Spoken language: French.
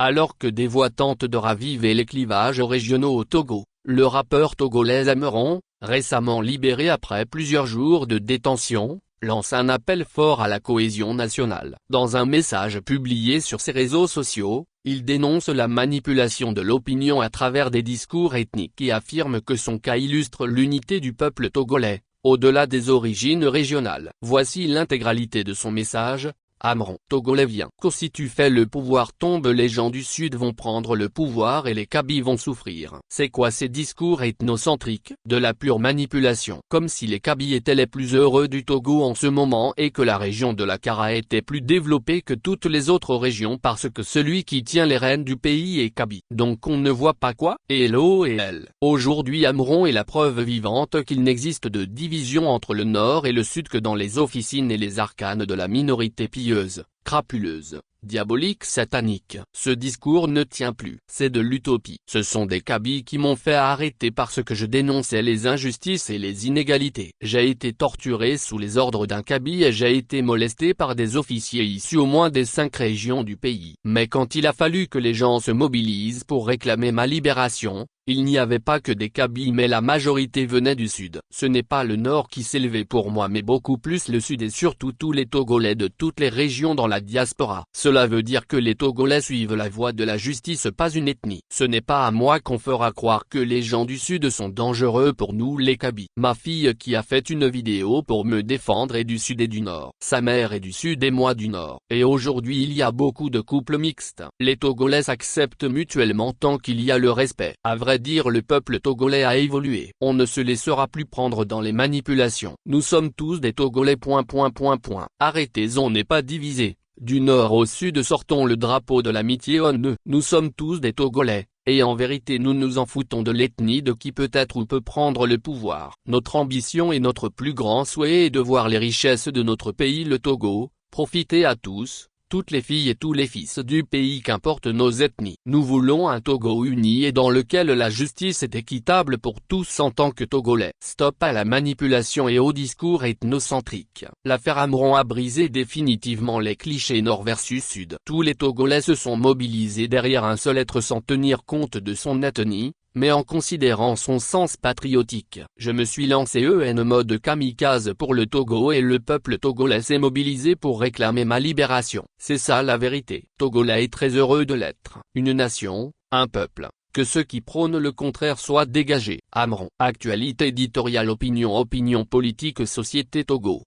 Alors que des voix tentent de raviver les clivages régionaux au Togo, le rappeur togolais Amron, récemment libéré après plusieurs jours de détention, lance un appel fort à la cohésion nationale. Dans un message publié sur ses réseaux sociaux, il dénonce la manipulation de l'opinion à travers des discours ethniques et affirme que son cas illustre l'unité du peuple togolais, au-delà des origines régionales. Voici l'intégralité de son message. Amron, Togolais vient. Que si tu fais le pouvoir tombe, les gens du Sud vont prendre le pouvoir et les Kabys vont souffrir. C'est quoi ces discours ethnocentriques? De la pure manipulation. Comme si les Kabys étaient les plus heureux du Togo en ce moment et que la région de la Kara était plus développée que toutes les autres régions parce que celui qui tient les rênes du pays est Kaby. Donc on ne voit pas quoi? Hello et elle. Aujourd'hui Amron est la preuve vivante qu'il n'existe de division entre le Nord et le Sud que dans les officines et les arcanes de la minorité pieuse, crapuleuse, diabolique, satanique. Ce discours ne tient plus. C'est de l'utopie. Ce sont des Kabys qui m'ont fait arrêter parce que je dénonçais les injustices et les inégalités. J'ai été torturé sous les ordres d'un Kaby et j'ai été molesté par des officiers issus au moins des 5 régions du pays. Mais quand il a fallu que les gens se mobilisent pour réclamer ma libération, il n'y avait pas que des Kabys mais la majorité venait du Sud. Ce n'est pas le Nord qui s'est levé pour moi mais beaucoup plus le Sud et surtout tous les Togolais de toutes les régions dans la diaspora. Cela veut dire que les Togolais suivent la voie de la justice, pas une ethnie. Ce n'est pas à moi qu'on fera croire que les gens du Sud sont dangereux pour nous les Kabys. Ma fille qui a fait une vidéo pour me défendre est du Sud et du Nord. Sa mère est du Sud et moi du Nord. Et aujourd'hui il y a beaucoup de couples mixtes. Les Togolais s'acceptent mutuellement tant qu'il y a le respect. À vrai dire, le peuple togolais a évolué. On ne se laissera plus prendre dans les manipulations. Nous sommes tous des Togolais. Arrêtez, on n'est pas divisé. Du nord au sud sortons le drapeau de l'amitié. Nous sommes tous des Togolais. Et en vérité nous nous en foutons de l'ethnie de qui peut être ou peut prendre le pouvoir. Notre ambition et notre plus grand souhait est de voir les richesses de notre pays le Togo, profiter à tous, toutes les filles et tous les fils du pays qu'importent nos ethnies. Nous voulons un Togo uni et dans lequel la justice est équitable pour tous en tant que Togolais. Stop à la manipulation et au discours ethnocentrique. L'affaire Amron a brisé définitivement les clichés Nord versus Sud. Tous les Togolais se sont mobilisés derrière un seul être sans tenir compte de son ethnie, mais en considérant son sens patriotique. Je me suis lancé en mode kamikaze pour le Togo et le peuple togolais s'est mobilisé pour réclamer ma libération. C'est ça la vérité. Togolais est très heureux de l'être. Une nation, un peuple. Que ceux qui prônent le contraire soient dégagés. Amron. Actualité éditoriale, opinion politique, société Togo.